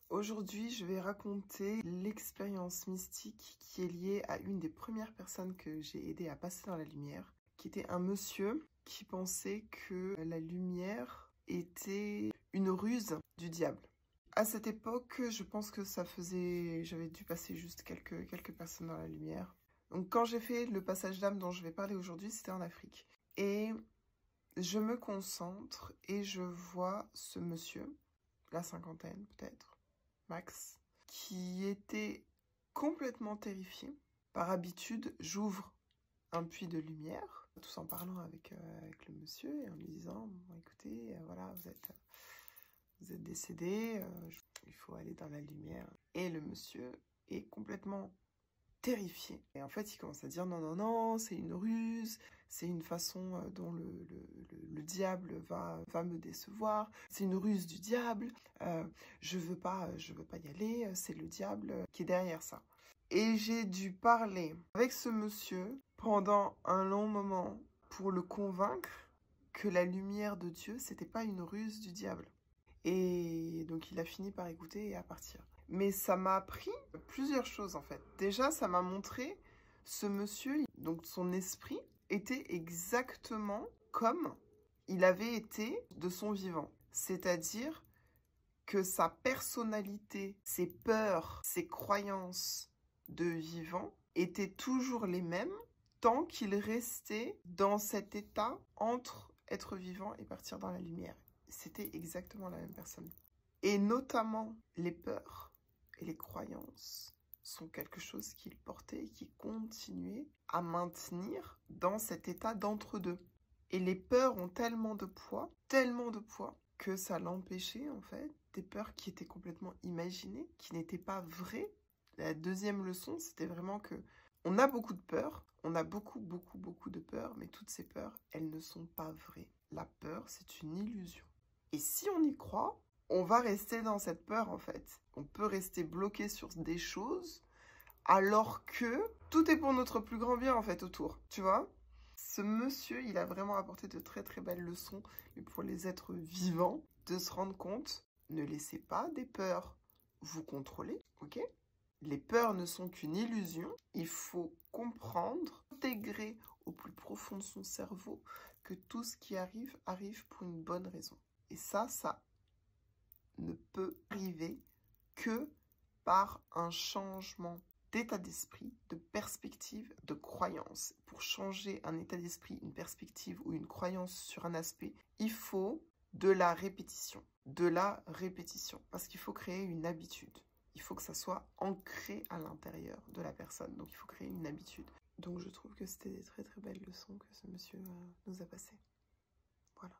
Aujourd'hui, je vais raconter l'expérience mystique qui est liée à une des premières personnes que j'ai aidé à passer dans la lumière, qui était un monsieur qui pensait que la lumière était une ruse du diable. À cette époque, je pense que j'avais dû passer juste quelques personnes dans la lumière. Donc quand j'ai fait le passage d'âme dont je vais parler aujourd'hui, c'était en Afrique. Et je me concentre et je vois ce monsieur, la cinquantaine peut-être, Max, qui était complètement terrifié. Par habitude, j'ouvre un puits de lumière, tout en parlant avec le monsieur et en lui disant bon, écoutez, voilà, vous êtes décédé, il faut aller dans la lumière. Et le monsieur est complètement terrifié. Et en fait, il commence à dire non, non, non, c'est une ruse, c'est une façon dont le diable va me décevoir, c'est une ruse du diable, je veux pas y aller, c'est le diable qui est derrière ça. Et j'ai dû parler avec ce monsieur pendant un long moment pour le convaincre que la lumière de Dieu, c'était pas une ruse du diable. Et donc il a fini par écouter et à partir. Mais ça m'a appris plusieurs choses en fait. Déjà, ça m'a montré ce monsieur, donc son esprit était exactement comme il avait été de son vivant. C'est-à-dire que sa personnalité, ses peurs, ses croyances de vivant étaient toujours les mêmes tant qu'il restait dans cet état entre être vivant et partir dans la lumière. C'était exactement la même personne. Et notamment, les peurs et les croyances sont quelque chose qu'il portait et qu'il continuait à maintenir dans cet état d'entre-deux. Et les peurs ont tellement de poids, que ça l'empêchait en fait, des peurs qui étaient complètement imaginées, qui n'étaient pas vraies. La deuxième leçon, c'était vraiment que on a beaucoup de peurs, on a beaucoup de peurs, mais toutes ces peurs, elles ne sont pas vraies. La peur, c'est une illusion. Et si on y croit, on va rester dans cette peur en fait. On peut rester bloqué sur des choses alors que tout est pour notre plus grand bien en fait autour, tu vois. Ce monsieur, il a vraiment apporté de très belles leçons pour les êtres vivants, de se rendre compte, ne laissez pas des peurs vous contrôler, ok? Les peurs ne sont qu'une illusion, il faut comprendre, intégrer au plus profond de son cerveau que tout ce qui arrive, arrive pour une bonne raison. Et ça ne peut arriver que par un changement d'état d'esprit, de perspective, de croyance. Pour changer un état d'esprit, une perspective ou une croyance sur un aspect, il faut de la répétition. De la répétition. Parce qu'il faut créer une habitude. Il faut que ça soit ancré à l'intérieur de la personne. Donc il faut créer une habitude. Donc je trouve que c'était des très belles leçons que ce monsieur nous a passées. Voilà.